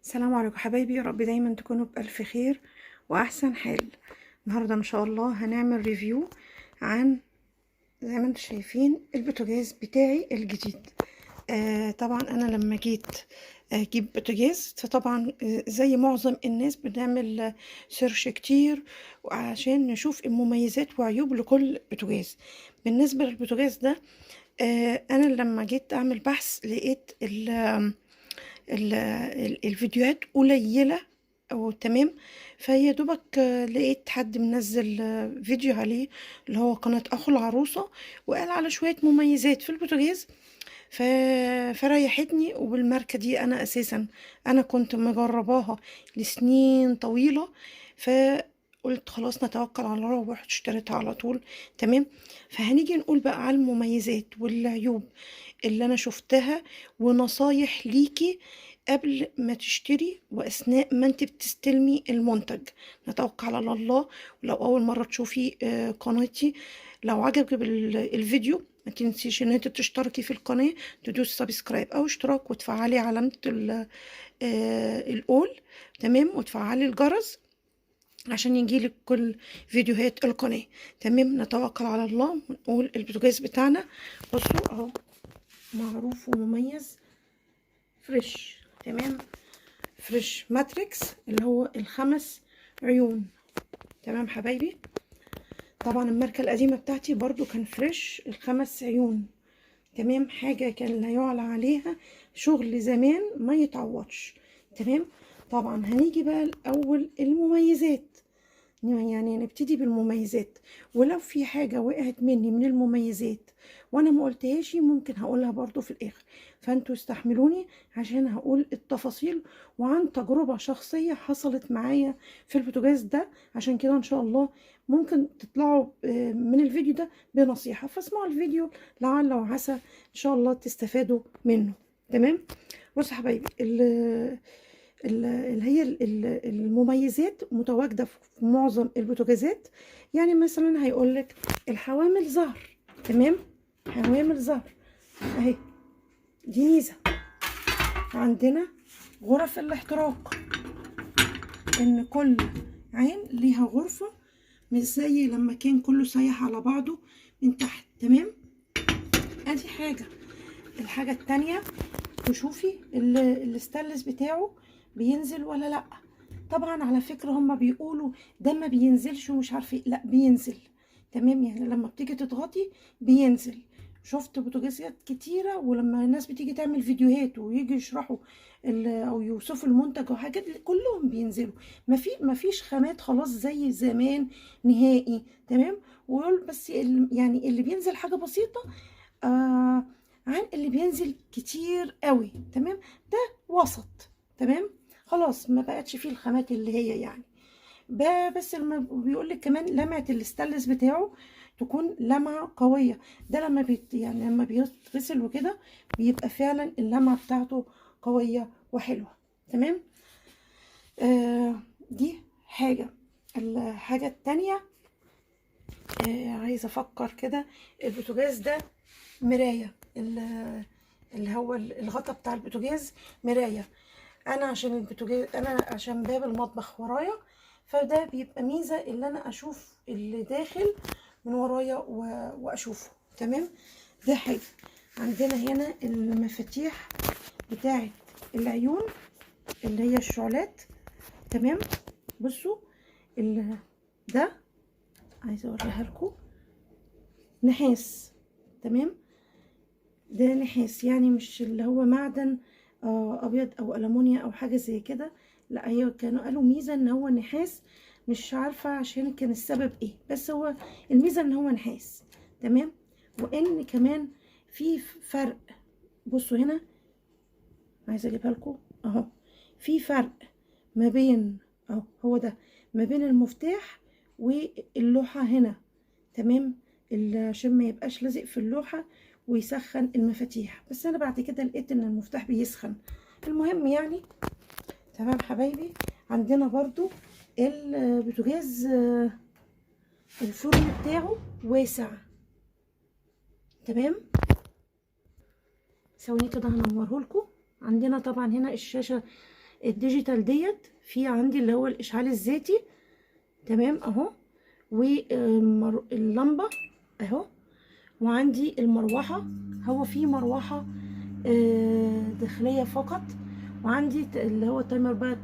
السلام عليكم حبايبي، يا رب دايما تكونوا بألف خير وأحسن حال. النهاردة إن شاء الله هنعمل ريفيو عن، زي ما انتم شايفين، البوتاجاز بتاعي الجديد. طبعا أنا لما جيت أجيب بوتاجاز، فطبعا زي معظم الناس بنعمل سيرش كتير عشان نشوف المميزات وعيوب لكل بوتاجاز. بالنسبة للبوتاجاز ده، أنا لما جيت أعمل بحث لقيت الفيديوهات قليلة أو تمام. فيا دوبك لقيت حد منزل فيديو عليه، اللي هو قناة أخو العروسة، وقال على شوية مميزات في البوتاجاز. ف... فريحتني. وبالماركة دي أنا أساسا أنا كنت مجرباها لسنين طويلة. فقلت خلاص نتوكل على الله، ورحت اشتريتها على طول. تمام. فهنيجي نقول بقى على المميزات والعيوب اللي أنا شفتها، ونصايح ليكي قبل ما تشتري واثناء ما انت بتستلمي المنتج. نتوكل على الله. ولو اول مره تشوفي قناتي، لو عجبك الفيديو ما تنسيش ان انت تشتركي في القناه، تدوس سبسكرايب او اشتراك، وتفعلي علامه الاول. تمام. وتفعلي الجرس عشان يجيلك كل فيديوهات القناه. تمام. نتوكل على الله ونقول البوتاجاز بتاعنا. بصوا اهو، معروف ومميز، فريش. تمام. فريش ماتريكس، اللي هو الخمس عيون. تمام حبايبي. طبعا الماركة القديمة بتاعتي برضو كان فريش الخمس عيون. تمام. حاجة كان لا يعلى عليها، شغل زمان ما يتعوضش. تمام. طبعا هنيجي بقى الأول المميزات، يعني نبتدي بالمميزات. ولو في حاجة وقعت مني من المميزات وانا ما قلتهاش، ممكن هقولها برضو في الاخر. فانتوا استحملوني عشان هقول التفاصيل وعن تجربة شخصية حصلت معايا في البوتاجاز ده. عشان كده ان شاء الله ممكن تطلعوا من الفيديو ده بنصيحة، فاسمعوا الفيديو لعل وعسى ان شاء الله تستفادوا منه. تمام. بصوا يا حبايبي، اللي هي المميزات متواجدة في معظم البوتاجازات. يعني مثلا هيقولك الحوامل ظهر. تمام. حوامل ظهر اهي، دي ميزة. عندنا غرف الاحتراق، ان كل عين ليها غرفة، مش زي لما كان كله سايح على بعضه من تحت. تمام. ادي حاجة. الحاجة التانية، تشوفي الاستانلس بتاعه بينزل ولا لا. طبعا على فكرة هما بيقولوا ده ما بينزلش ومش عارفه ايه، لا بينزل. تمام. يعني لما بتيجي تضغطي بينزل. شفت بوتاجازات كتيرة، ولما الناس بتيجي تعمل فيديوهات ويجي يشرحوا او يوصفوا المنتج او حاجات، كلهم بينزلوا. ما فيش خامات خلاص زي زمان نهائي. تمام. ويقول بس يعني اللي بينزل حاجة بسيطة عن اللي بينزل كتير قوي. تمام. ده وسط. تمام. خلاص ما بقتش فيه الخامات اللي هي يعني. بس لما بيقول لك كمان لمعة الاستانلس بتاعه تكون لمعة قوية. ده لما يعني لما بيتغسل وكده بيبقى فعلا اللمعة بتاعته قوية وحلوة. تمام. آه دي حاجة. الحاجة التانية، عايزة افكر كده. البوتاجاز ده مراية، اللي هو الغطا بتاع البوتاجاز مراية. انا عشان البوتاجاز، انا عشان باب المطبخ ورايا، فده بيبقى ميزة اللي انا اشوف اللي داخل من ورايا واشوفه. تمام. ده حاجة. عندنا هنا المفاتيح بتاعت العيون، اللي هي الشعلات. تمام. بصوا ده عايزه اوريها لكم، نحاس. تمام. ده نحاس، يعني مش اللي هو معدن ابيض او المونيا او حاجه زي كده. لا، هي كانوا قالوا ميزه ان هو نحاس. مش عارفه عشان كان السبب ايه، بس هو الميزه ان هو نحاس. تمام. وان كمان في فرق. بصوا هنا، عايزه اجيبها لكم اهو. في فرق ما بين، اهو هو ده، ما بين المفتاح واللوحه هنا. تمام. عشان ما يبقاش لازق في اللوحة ويسخن المفاتيح. بس انا بعد كده لقيت ان المفتاح بيسخن. المهم يعني. تمام حبايبي. عندنا برضو البوتاجاز، الفرن بتاعه واسع. تمام. ثواني كده هنوره لكم. عندنا طبعا هنا الشاشة الديجيتال ديت في عندي اللي هو الاشعال الذاتي، تمام اهو، واللمبه اهو، وعندي المروحه. هو في مروحه داخليه فقط، وعندي اللي هو التايمر بقى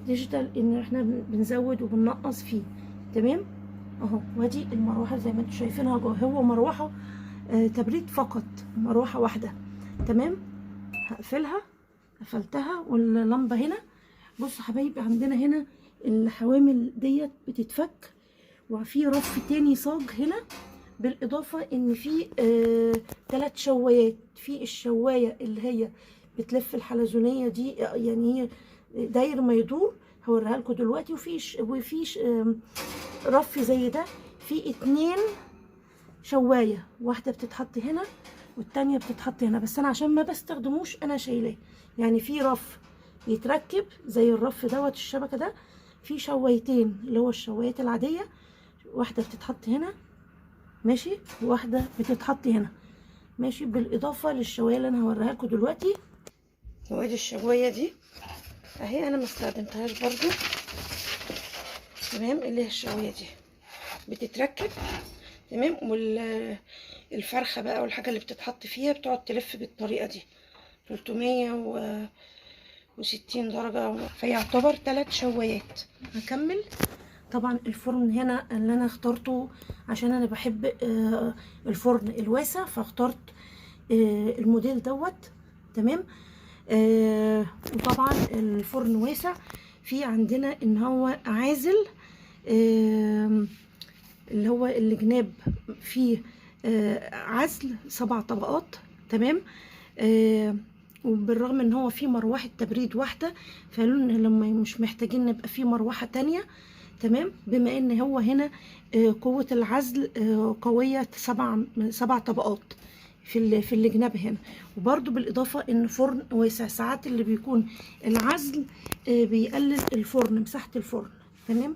ديجيتال، ان احنا بنزود وبننقص فيه، تمام اهو. وادي المروحه زي ما انتم شايفينها جوه، هو مروحه تبريد فقط، مروحه واحده، تمام. هقفلها، قفلتها، واللمبه هنا. بصوا حبايبي، عندنا هنا الحوامل ديت بتتفك، وفي رف تاني صاج هنا، بالاضافه ان في 3 شوايات. في الشوايه اللي هي بتلف الحلزونيه دي، يعني هي داير ما يدور، هوريها لكم دلوقتي. وفي رف زي ده، في 2 شوايه، واحده بتتحط هنا والتانية بتتحط هنا، بس انا عشان ما بستخدموش انا شايلاه. يعني في رف يتركب زي الرف دوت الشبكه ده، في شوايتين اللي هو الشوايات العاديه، واحده بتتحط هنا ماشي، وواحده بتتحط هنا ماشي، بالاضافه للشوايه اللي انا هوريها لكم دلوقتي. وادي الشوايه دي اهي، انا ما استخدمتهاش برضو، تمام. اللي هي الشوايه دي بتتركب، تمام. والفرخه بقى والحاجه اللي بتتحط فيها بتقعد تلف بالطريقه دي 360 درجه، فيعتبر 3 شوايات. هكمل. طبعا الفرن هنا اللي انا اخترته عشان انا بحب الفرن الواسع، فاخترت الموديل دوت، تمام. وطبعا الفرن واسع، في عندنا ان هو عازل، اللي هو الجناب فيه عزل 7 طبقات، تمام. وبالرغم ان هو فيه مروحه تبريد واحده، فقالوا ان لما مش محتاجين نبقى فيه مروحه تانية، تمام. بما ان هو هنا قوه العزل قويه 7 طبقات في الجناب هنا. وبرده بالاضافه ان فرن واسع، ساعات اللي بيكون العزل بيقلل الفرن، مساحه الفرن، تمام.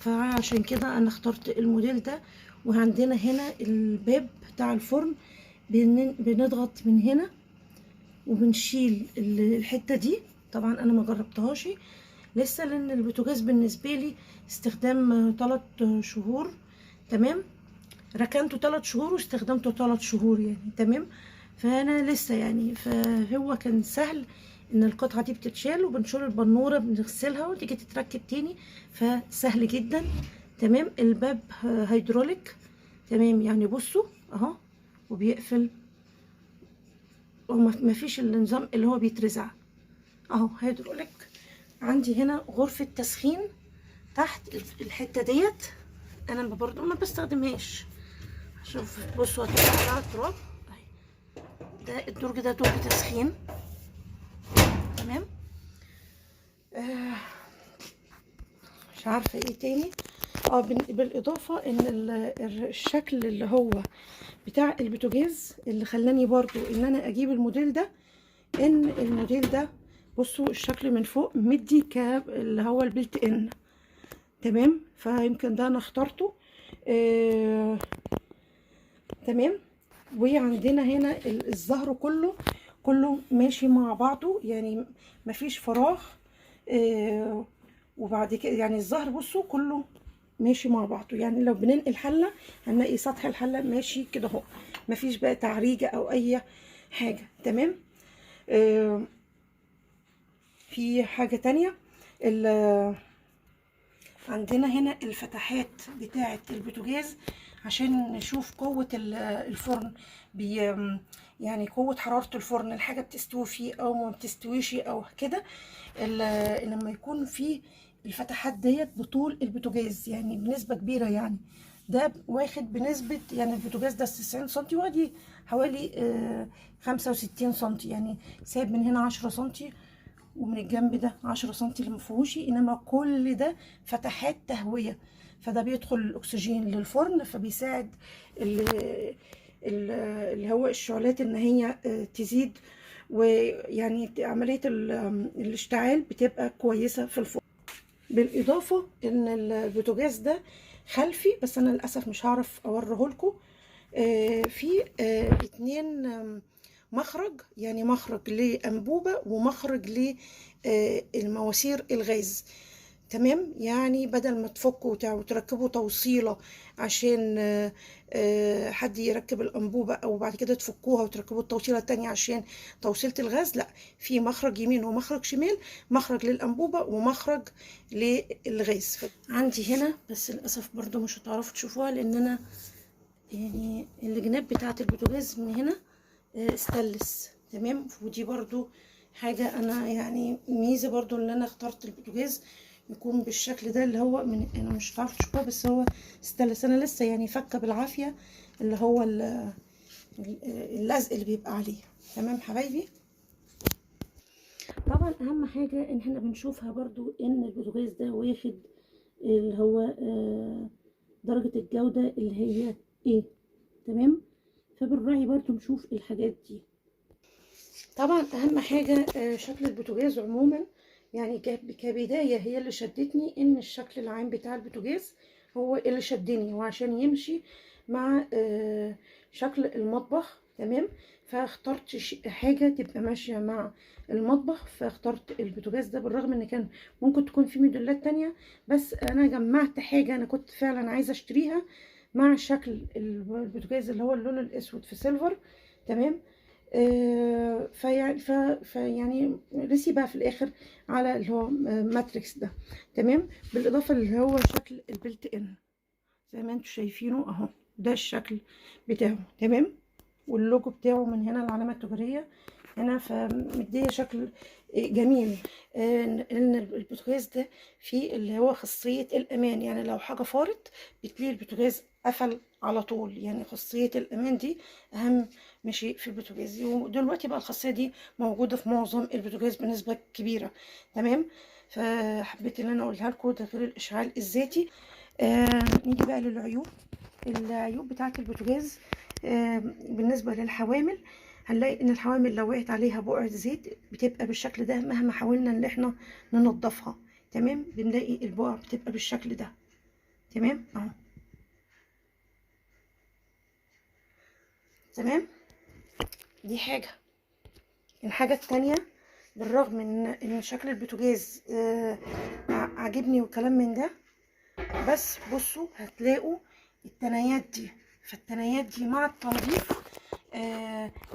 فعشان كده انا اخترت الموديل ده. وعندنا هنا الباب بتاع الفرن، بنضغط من هنا وبنشيل الحته دي. طبعا انا ما جربتهاش لسه، لان البوتاجاز بالنسبه لي استخدام 3 شهور، تمام. ركنته 3 شهور واستخدمته 3 شهور يعني، تمام. فانا لسه يعني، فهو كان سهل ان القطعه دي بتتشال، وبنشيل البنوره بنغسلها وتيجي تتركب تاني، فسهل جدا، تمام. الباب هيدروليك، تمام. يعني بصوا اهو، وبيقفل، ومفيش النظام اللي هو بيترزع اهو، هيدروليك. عندي هنا غرفه تسخين تحت الحته ديت، انا برضو ما بستخدمهاش. شوف بصوا، هتبقى على التراب. ده الدرج ده درج تسخين، تمام. مش عارفه ايه تاني. بالاضافه ان الشكل اللي هو بتاع البوتاجاز اللي خلاني برضو ان انا اجيب الموديل ده، ان الموديل ده بصوا الشكل من فوق مدي كاب اللي هو البلت ان، تمام. فيمكن ده انا اخترته، تمام. وعندنا هنا الظهر كله ماشي مع بعضه، يعني مفيش فراغ. وبعد كده يعني الظهر بصوا كله ماشي مع بعضه، يعني لو بننقل حله هنلاقي سطح الحله ماشي كده اهو، مفيش بقى تعريجه او اي حاجه، تمام. في حاجه تانية، عندنا هنا الفتحات بتاعه البوتاجاز عشان نشوف قوه الفرن، يعني قوه حراره الفرن، الحاجه بتستوي فيه او ما بتستويش او كده. لما يكون في الفتحات ديت بطول البوتاجاز يعني بنسبه كبيره، يعني ده واخد بنسبه، يعني البوتاجاز ده 90 سم، وادي حوالي 65 سم، يعني سايب من هنا 10 سم، ومن الجنب ده 10 سم اللي مفيهوش، انما كل ده فتحات تهويه، فده بيدخل الاكسجين للفرن، فبيساعد اللي هو الشعلات ان هي تزيد، ويعني عمليه الاشتعال بتبقى كويسه في الفرن. بالاضافه ان البوتاجاز ده خلفي، بس انا للاسف مش هعرف اوريه لكم. في 2 مخرج، يعني مخرج لأنبوبة ومخرج للمواسير الغاز. تمام، يعني بدل ما تفكوا وتركبوا توصيلة عشان حد يركب الأنبوبة، أو بعد كده تفكوها وتركبوا التوصيلة التانية عشان توصيلة الغاز، لا، في مخرج يمين ومخرج شمال، مخرج للأنبوبة ومخرج للغاز. عندي هنا، بس للأسف برضو مش هتعرفوا تشوفوها لأن أنا يعني الجناب بتاعة البوتاجاز من هنا استانلس. تمام، ودي برضو حاجة انا يعني ميزة برضو ان انا اخترت البوتاجاز يكون بالشكل ده، اللي هو من انا مش هتعرفوا تشوفوه بس هو استانلس. انا لسه يعني فكه بالعافية اللي هو اللزق اللي بيبقى عليه. تمام حبايبي، طبعا اهم حاجة ان احنا بنشوفها برضو ان البوتاجاز ده واخد اللي هو درجة الجودة اللي هي ايه. تمام، فبنراعي برضو نشوف الحاجات دي. طبعا اهم حاجة شكل البوتاجاز عموما، يعني كبداية هي اللي شدتني، ان الشكل العام بتاع البوتاجاز هو اللي شدني، وعشان يمشي مع شكل المطبخ. تمام، فاخترت حاجة تبقى ماشية مع المطبخ، فاخترت البوتاجاز ده بالرغم ان كان ممكن تكون في موديلات تانية، بس انا جمعت حاجة انا كنت فعلا عايزة اشتريها مع شكل البوتاجاز اللي هو اللون الاسود في سيلفر. تمام، فيعني رسي بقى في الاخر على اللي هو ماتريكس ده. تمام، بالاضافه اللي هو شكل البلت ان زي ما انتم شايفينه اهو، ده الشكل بتاعه. تمام، واللوجو بتاعه من هنا، العلامه التجاريه هنا، فمديه شكل جميل. ان البوتاجاز ده فيه اللي هو خاصيه الامان، يعني لو حاجه فارت بتلاقي البوتاجاز قفل على طول. يعني خاصيه الامان دي اهم شيء في البوتاجاز، ودلوقتي بقى الخاصيه دي موجوده في معظم البوتاجاز بنسبه كبيره. تمام، فحبيت ان انا اقولها لكم، ده غير الاشعال الذاتي. نيجي بقى للعيوب. العيوب بتاعه البوتاجاز بالنسبه للحوامل، هنلاقي ان الحوامل لو وقعت عليها بقعة زيت بتبقى بالشكل ده مهما حاولنا ان احنا ننضفها. تمام، بنلاقي البقع بتبقى بالشكل ده. تمام اهو. تمام، دي حاجة. الحاجة التانية، بالرغم ان شكل البوتاجاز عاجبني وكلام من ده، بس بصوا هتلاقوا التنايات دي، فالتنايات دي مع التنظيف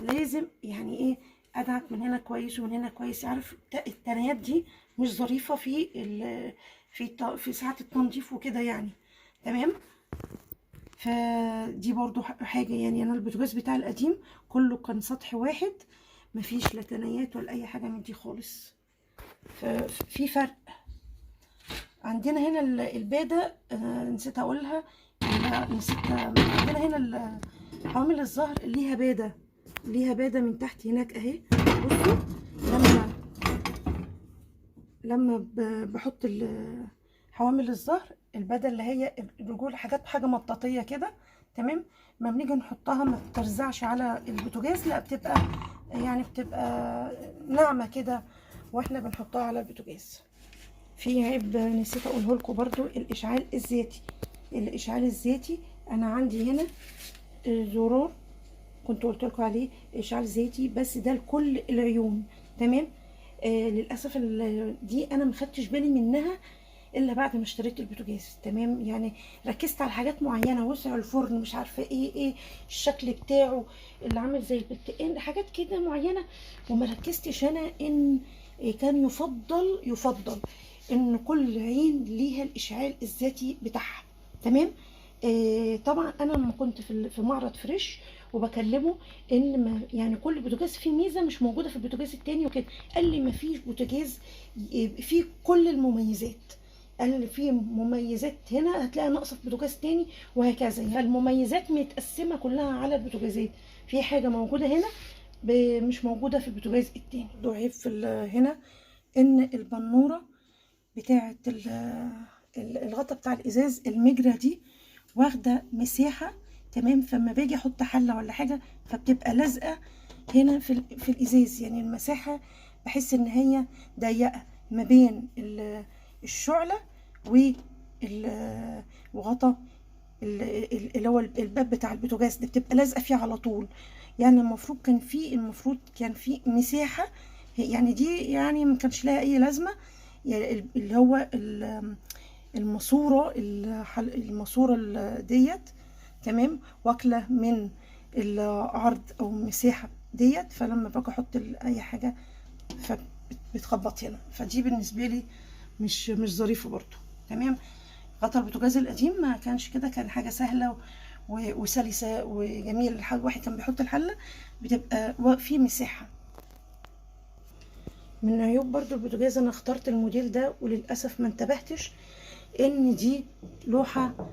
لازم يعني ايه ادعك من هنا كويس ومن هنا كويس. عارف التنايات دي مش ظريفه في ساعه التنظيف وكده يعني. تمام، فدي برضو حاجه. يعني انا البوتاجاز بتاعي القديم كله كان سطح واحد، مفيش لا تنايات ولا اي حاجه من دي خالص. ففي فرق. عندنا هنا البادة نسيت اقولها، عندنا هنا حوامل الظهر ليها بادة، من تحت هناك اهي. بصوا، لما بحط حوامل الظهر، البادة اللي هي الرجول، حاجة مطاطية كده. تمام، ما بنيجي نحطها ما بترزعش على البوتاجاز، لا بتبقى يعني بتبقى ناعمة كده واحنا بنحطها على البوتاجاز. في عيب نسيت اقوله لكم برضو، الاشعال الذاتي. الاشعال الذاتي انا عندي هنا زرار كنت قلت لكم عليه اشعال ذاتي، بس ده لكل العيون. تمام، للاسف دي انا ما خدتش بالي منها الا بعد ما اشتريت البوتاجاز. تمام، يعني ركزت على حاجات معينه، وسع الفرن، مش عارفه ايه الشكل بتاعه اللي عامل زي البلتقان، حاجات كده معينه، وما ركزتش انا ان كان يفضل ان كل عين ليها الاشعال الذاتي بتاعها. تمام، طبعا انا لما كنت في معرض فريش وبكلمه ان ما يعني كل بوتاجاز فيه ميزه مش موجوده في البوتاجاز التاني وكده، قال لي ما فيش بوتاجاز فيه كل المميزات. قال لي في مميزات هنا هتلاقي ناقصه في بوتاجاز تاني، وهكذا. فالمميزات متقسمه كلها على البوتاجازات، في حاجه موجوده هنا مش موجوده في البوتاجاز التاني. ده عيب هنا ان البنوره بتاعه الغطا بتاع الازاز، المجرى دي واخده مساحه. تمام، فما باجي احط حله ولا حاجه فبتبقى لازقه هنا في الازاز، يعني المساحه بحس ان هي ضيقه ما بين الشعله وغطا اللي هو الباب بتاع البوتاجاز ده، بتبقى لازقه فيه على طول. يعني المفروض كان في مساحة، يعني دي يعني ما كانش لها اي لازمة. يعني اللي هو الماسورة ديت، تمام، واكلة من العرض او المساحة ديت، فلما باجي احط اي حاجة فبتخبط هنا، فدي بالنسبة لي مش ظريفة برضو. تمام. غطا البوتاجاز القديم ما كانش كده، كان حاجة سهلة وسلسة وجميل. الواحد كان بيحط الحلة بتبقى في مساحة. من عيوب برضو البوتاجاز انا اخترت الموديل ده، وللأسف ما انتبهتش ان دي لوحة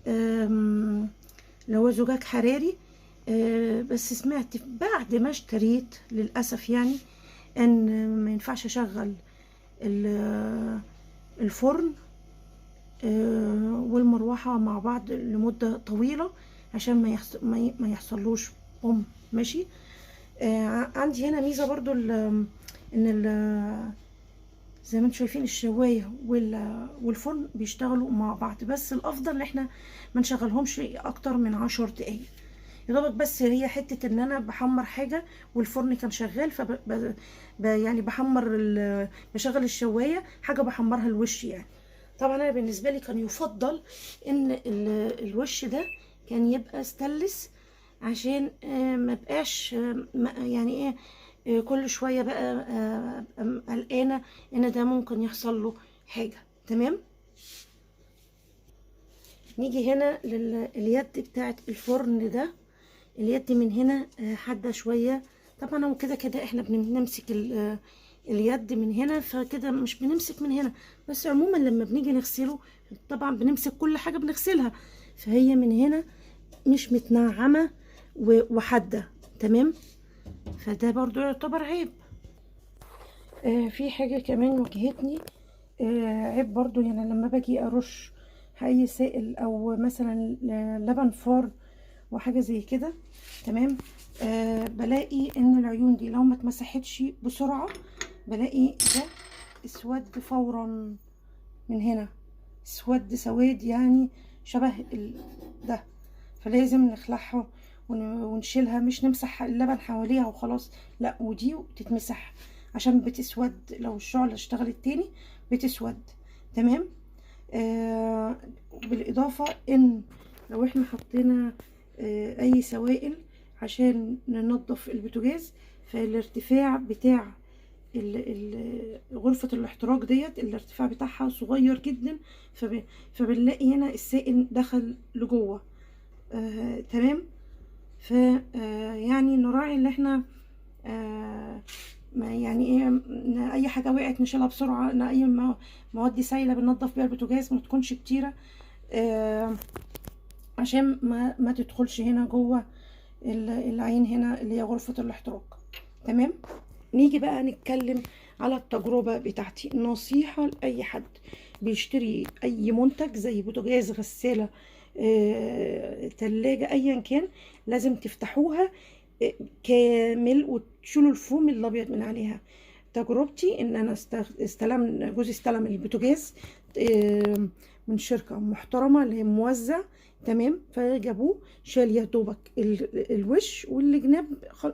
اللي هو زجاج حراري. بس سمعت بعد ما اشتريت للأسف يعني ان ما ينفعش اشغل الفرن والمروحة مع بعض لمدة طويلة عشان ما يحصلوش بوم. ماشي. عندي هنا ميزة برضو ان زي ما انتم شايفين الشواية والفرن بيشتغلوا مع بعض، بس الافضل ان احنا ما نشغلهمش اكتر من 10 دقايق يا دوبك. بس هي حتة ان انا بحمر حاجة والفرن كان شغال، يعني بشغل الشواية حاجة بحمرها الوش يعني. طبعا انا بالنسبة لي كان يفضل ان الوش ده كان يبقى ستانلس، عشان ما بقاش يعني ايه كل شوية بقى قلقانة ان ده ممكن يحصل له حاجة. تمام. نيجي هنا لليد بتاعت الفرن ده. اليد من هنا حادة شوية. طبعا هو كده كده احنا بنمسك اليد من هنا، فكده مش بنمسك من هنا، بس عموما لما بنيجي نغسله طبعا بنمسك كل حاجة بنغسلها، فهي من هنا مش متنعمة وحادة. تمام. فده برضو يعتبر عيب. في حاجة كمان واجهتني عيب برضو، يعني لما باجي ارش اي سائل او مثلا لبن فار وحاجة زي كده، تمام، بلاقي ان العيون دي لو ما اتمسحتش بسرعة بلاقي ده اسود فورا من هنا، سواد يعني شبه ده، فلازم نخلعها ونشيلها، مش نمسح اللبن حواليها وخلاص، لا، ودي تتمسح عشان بتسود لو الشعلة اشتغلت تاني بتسود. تمام. بالاضافة ان لو احنا حطينا اي سوائل عشان ننظف البوتاجاز، فالارتفاع بتاع غرفة الاحتراق ديت الارتفاع بتاعها صغير جدا، فبنلاقي هنا السائل دخل لجوه. تمام. ف يعني نراعي ان احنا ما يعني ايه اي حاجه وقعت نشيلها بسرعه، ان اي مواد سايله بننضف بيها البوتاجاز ما تكونش كتيره عشان ما تدخلش هنا جوه العين هنا اللي هي غرفه الاحتراق. تمام. نيجي بقى نتكلم على التجربه بتاعتي. نصيحه لاي حد بيشتري اي منتج زي بوتاجاز، غساله، تلاجة، ايا كان، لازم تفتحوها كامل وتشيلوا الفوم الابيض من عليها. تجربتي ان انا جوزي استلم البوتاجاز من شركه محترمه اللي هي موزع. تمام. فجابوه شال يا دوبك الوش والجناب،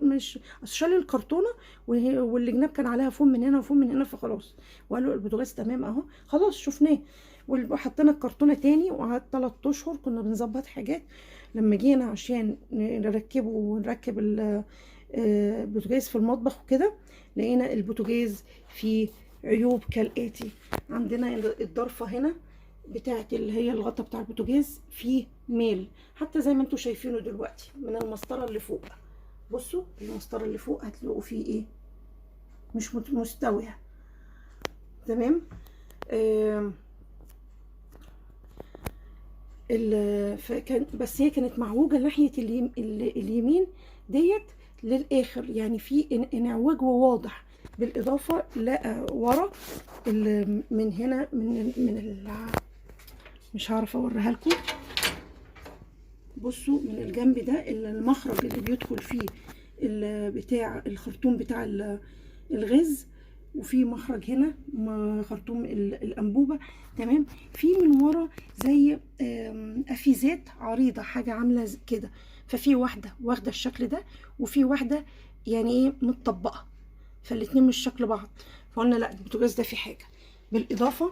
مش شال الكرتونه والجناب كان عليها فوم من هنا وفوم من هنا، فخلاص وقالوا البوتاجاز تمام اهو، خلاص شفناه. وحطينا الكرتونه تاني وقعدت 3 اشهر كنا بنظبط حاجات. لما جينا عشان نركبه ونركب البوتاجاز في المطبخ وكده، لقينا البوتاجاز فيه عيوب كالآتي. عندنا الضرفة هنا بتاعت اللي هي الغطا بتاع البوتاجاز فيه ميل، حتى زي ما انتوا شايفينه دلوقتي من المسطرة اللي فوق. بصوا المسطرة اللي فوق هتلاقوا فيه ايه، مش مستوية. تمام. بس هي كانت معوجة ناحية اليمين ديت للآخر، يعني في انعواج واضح. بالإضافة لقى ورا من هنا مش هعرف اوريها لكم. بصوا من الجنب ده المخرج اللي بيدخل فيه بتاع الخرطوم بتاع الغاز، وفي مخرج هنا خرطوم الانبوبه. تمام. في من ورا زي افيزات عريضه، حاجه عامله كده، ففي واحده واخده الشكل ده، وفي واحده يعني ايه متطبقه، فالاتنين مش شكل بعض. فقلنا لا البوتاجاز ده في حاجه. بالاضافه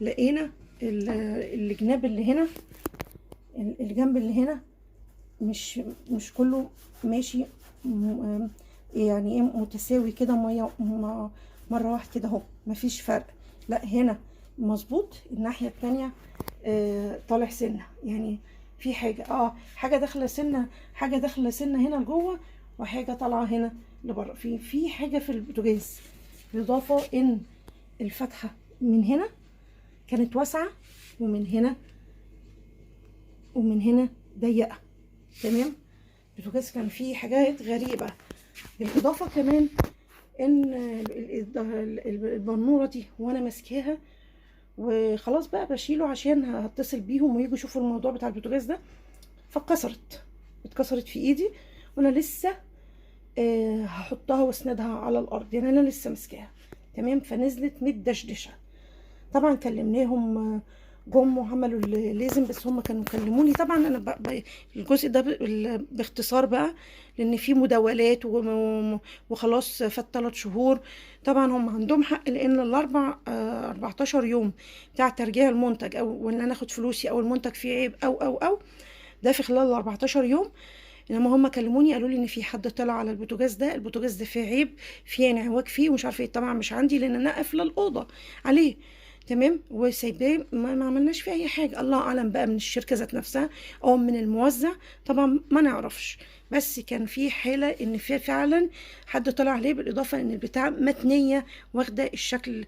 لقينا الجناب اللي هنا، الجنب اللي هنا مش كله ماشي يعني ايه متساوي كده، ميه مره واحده كده اهو، مفيش فرق. لا هنا مظبوط، الناحيه التانية طالع سنه، يعني في حاجه حاجه داخله سنه، حاجه داخله سنه هنا لجوه، وحاجه طالعه هنا لبره. في حاجه في البوتاجاز، بالاضافه ان الفتحه من هنا كانت واسعه، ومن هنا ضيقه. تمام. البوتاجاز كان فيه حاجات غريبه. بالاضافه كمان ان البنوره دي وانا ماسكاها وخلاص بقى بشيله عشان هتصل بيهم ويجوا يشوفوا الموضوع بتاع البوتاجاز ده، اتكسرت في ايدي، وانا لسه هحطها واسندها على الارض، يعني انا لسه ماسكاها. تمام. فنزلت متدشدشه. طبعا كلمناهم جم وعملوا اللازم، بس هم كانوا كلموني. طبعا انا الجزء ده باختصار بقى، لان في مداولات وخلاص فات 3 شهور. طبعا هم عندهم حق، لان 14 يوم بتاع ترجيع المنتج، او ان انا اخد فلوسي، او المنتج فيه عيب، او ده في خلال ال 14 يوم. انما هم كلموني قالوا لي ان في حد طلع على البوتاجاز ده فيه عيب، فيه انعواج فيه ومش عارفه ايه. طبعا مش عندي، لان انا قافله الاوضه عليه. تمام. وسايباه، ما عملناش فيه اي حاجه. الله اعلم بقى من الشركه ذات نفسها او من الموزع، طبعا ما نعرفش. بس كان في حاله ان في فعلا حد طلع عليه، بالاضافه ان البتاع متنيه، واخده الشكل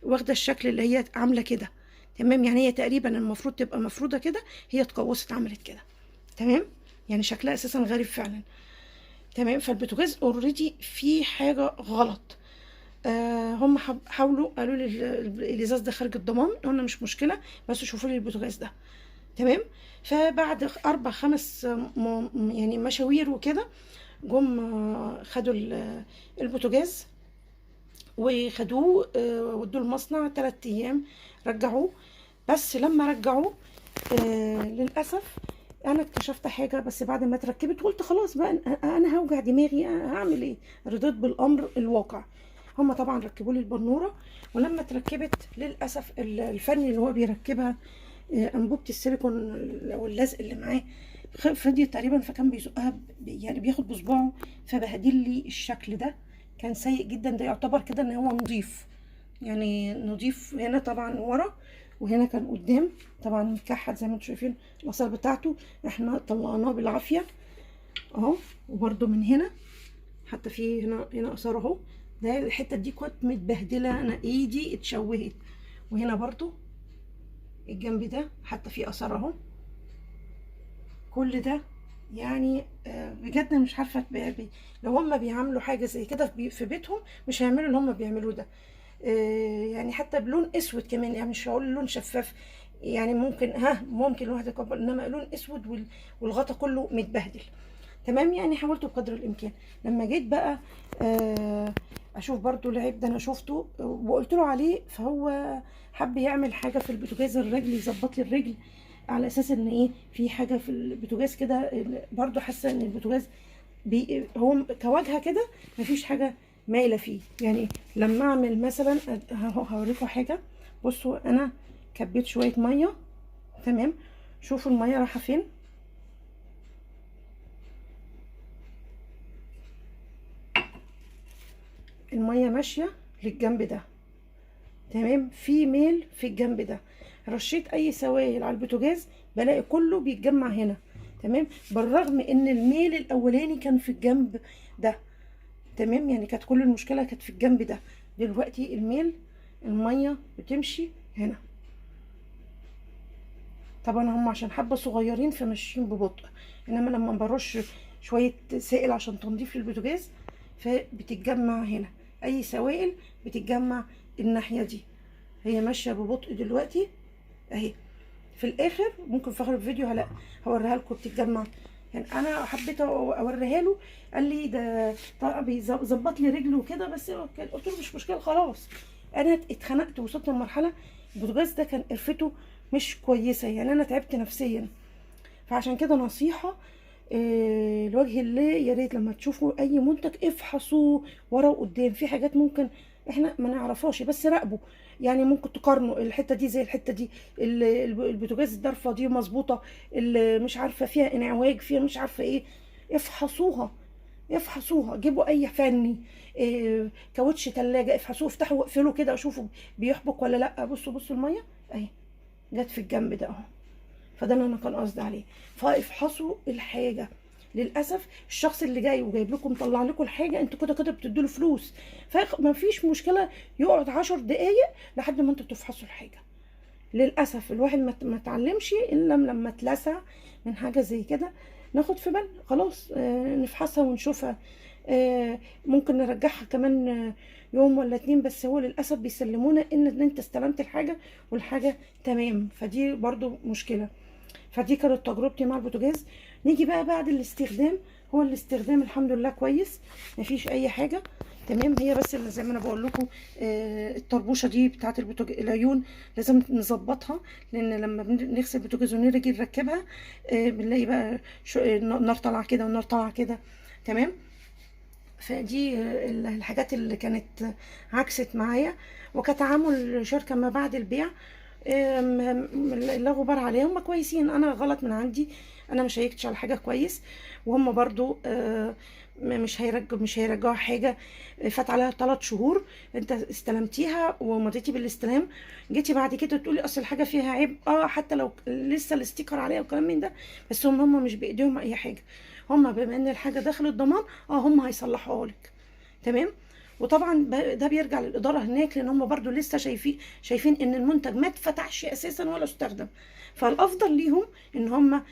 واخده الشكل اللي هي عامله كده. تمام. يعني هي تقريبا المفروض تبقى مفروضه كده، هي اتقوست عملت كده. تمام. يعني شكلها اساسا غريب فعلا. تمام. فالبوتاجاز اوريدي في حاجه غلط. هم حاولوا قالوا لي الازاز ده خارج الضمان، قلنا مش مشكله، بس شوفوا لي البوتاجاز ده. تمام. فبعد 4-5 يعني مشاوير وكده، جم خدوا البوتاجاز وخدوه ودوه المصنع 3 ايام، رجعوه. بس لما رجعوه للاسف انا اكتشفت حاجه. بس بعد ما اتركبت قلت خلاص بقى، انا هوجع دماغي، هعمل ايه؟ رضيت بالامر الواقع. هما طبعا ركبوا لي البنوره، ولما اتركبت للاسف الفني اللي هو بيركبها انبوبه السيليكون او اللزق اللي معاه فضيت تقريبا، فكان بيزقها يعني بياخد بصباعه، فبهدل لي الشكل ده. كان سيء جدا. ده يعتبر كده ان هو نضيف، يعني نضيف هنا طبعا ورا، وهنا كان قدام طبعا مكحت زي ما انتم شايفين. الاثار بتاعته احنا طلعناه بالعافيه اهو. وبرده من هنا حتى في هنا اثار اهو. ده الحته دي كنت متبهدله، انا ايدي اتشوهت. وهنا برضو الجنب ده حتى في اثار اهو. كل ده يعني بجد مش عارفه لو هم بيعملوا حاجه زي كده في بيتهم مش هيعملوا اللي هم بيعملوه ده. يعني حتى بلون اسود كمان، يعني مش هقول لون شفاف، يعني ممكن الواحد يكبر، انما لون اسود والغطا كله متبهدل. تمام. يعني حاولت بقدر الامكان. لما جيت بقى اشوف برضو العيب ده، انا شفته وقلت له عليه، فهو حب يعمل حاجه في البوتاجاز، الرجل يظبط لي الرجل، على اساس ان ايه في حاجه في البوتاجاز كده. برضو حاسه ان البوتاجاز هو كواجهه كده مفيش حاجه مايله فيه. يعني لما اعمل مثلا هوريكم حاجه. بصوا انا كبيت شويه ميه. تمام. شوفوا الميه رايحه فين. الميه ماشيه للجنب ده. تمام. في ميل في الجنب ده. رشيت اي سوائل على البوتاجاز بلاقي كله بيتجمع هنا. تمام. بالرغم ان الميل الاولاني كان في الجنب ده. تمام. يعني كانت كل المشكله كانت في الجنب ده. دلوقتي الميه بتمشي هنا. طبعا هم عشان حبه صغيرين فماشيين ببطء، انما لما برش شويه سائل عشان تنظيف البوتاجاز فبتتجمع هنا. اي سوائل بتتجمع الناحيه دي. هي ماشيه ببطء دلوقتي اهي. في الاخر ممكن في اخر الفيديو هوريها لكم بتتجمع. يعني انا حبيت اوريها له، قال لي ده طبعا بيظبط لي رجله وكده، بس قلت له مش مشكله خلاص. انا اتخنقت وصلت لمرحله البوتاجاز ده كان قرفته مش كويسه، يعني انا تعبت نفسيا. فعشان كده نصيحة لوجه الله، يا ريت لما تشوفوا اي منتج افحصوه ورا وقدام. في حاجات ممكن احنا ما نعرفهاش، بس راقبوا. يعني ممكن تقارنوا الحته دي زي الحته دي، البوتاجاز الضرفه دي مظبوطه، مش عارفه فيها انعواج، فيها مش عارفه ايه. افحصوها، افحصوها. جيبوا اي فني، كاوتش تلاجة، افحصوه، افتحوا واقفلوا كده وشوفوا بيحبك ولا لا. بصوا بصوا الميه اهي جت في الجنب ده اهو. فده اللي انا كان قصدي عليه. فافحصوا الحاجه. للاسف الشخص اللي جاي وجايب لكم مطلع لكم الحاجه، انتوا كده كده بتدوا له فلوس، فما فيش مشكله يقعد 10 دقايق لحد ما انتوا تفحصوا الحاجه. للاسف الواحد ما اتعلمش الا لما اتلسع من حاجه زي كده. ناخد في بالنا خلاص، نفحصها ونشوفها. ممكن نرجعها كمان يوم ولا اتنين، بس هو للاسف بيسلمونا ان انت استلمت الحاجه والحاجه تمام. فدي برضو مشكله. فدي كانت تجربتي مع البوتاجاز. نيجي بقى بعد الاستخدام. هو الاستخدام الحمد لله كويس، مفيش اي حاجه تمام. هي بس اللي زي ما انا بقول لكم، الطربوشه دي بتاعه العيون لازم نظبطها، لان لما بنغسل البوتاجاز ونيجي نركبها بنلاقي بقى النار طالعه كده والنار طالعه كده. تمام. فدي الحاجات اللي كانت عكست معايا. وكتعامل شركه ما بعد البيع، لا غبار عليهم، هم كويسين. انا غلط من عندي، انا ما شيكتش على حاجه كويس، وهم برضو مش هيرجعوا حاجه فات عليها 3 شهور. انت استلمتيها ومضيتي بالاستلام، جيتي بعد كده تقولي اصل الحاجه فيها عيب. حتى لو لسه الاستيكر عليها وكلام من ده، بس هم مش بايديهم اي حاجه. هم بما ان الحاجه داخل الضمان، هم هيصلحوها لك. تمام. وطبعا ده بيرجع للاداره هناك، لان هم برضو لسه شايفين ان المنتج ما اتفتحش اساسا ولا استخدم. فالافضل ليهم ان هم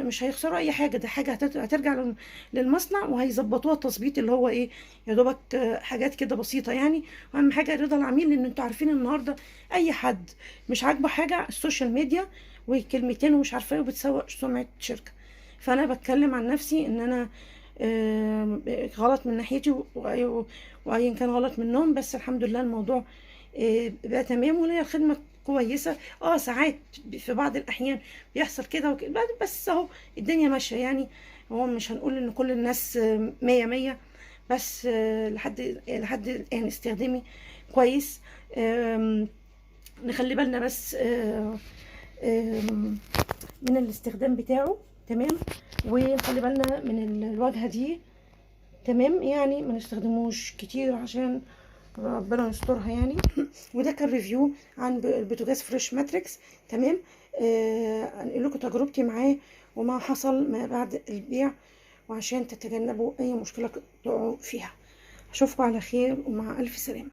مش هيخسروا اي حاجه. دي حاجه هترجع للمصنع وهيظبطوها التظبيط اللي هو ايه، يا دوبك حاجات كده بسيطه يعني. واهم حاجه رضا العميل، لان انتوا عارفين النهارده اي حد مش عاجبه حاجه السوشيال ميديا وكلمتين ومش عارفه ايه، وبتسوق سمعه شركه. فانا بتكلم عن نفسي ان انا غلط من ناحيتي، وايا كان غلط منهم، بس الحمد لله الموضوع بقى تمام، وهي الخدمه كويسه. ساعات في بعض الاحيان بيحصل كده وكده، بس اهو الدنيا ماشيه يعني. هو مش هنقول ان كل الناس مية مية، بس لحد الان استخدامي كويس. نخلي بالنا بس من الاستخدام بتاعه. تمام. ونخلي بالنا من الواجهه دي. تمام. يعني ما نستخدموش كتير عشان ربنا يسترها يعني. وده كان ريفيو عن البوتاجاز فريش ماتريكس. تمام. انقل لكم تجربتي معاه وما حصل ما بعد البيع، وعشان تتجنبوا اي مشكله تقعوا فيها. اشوفكم على خير ومع الف سلامه.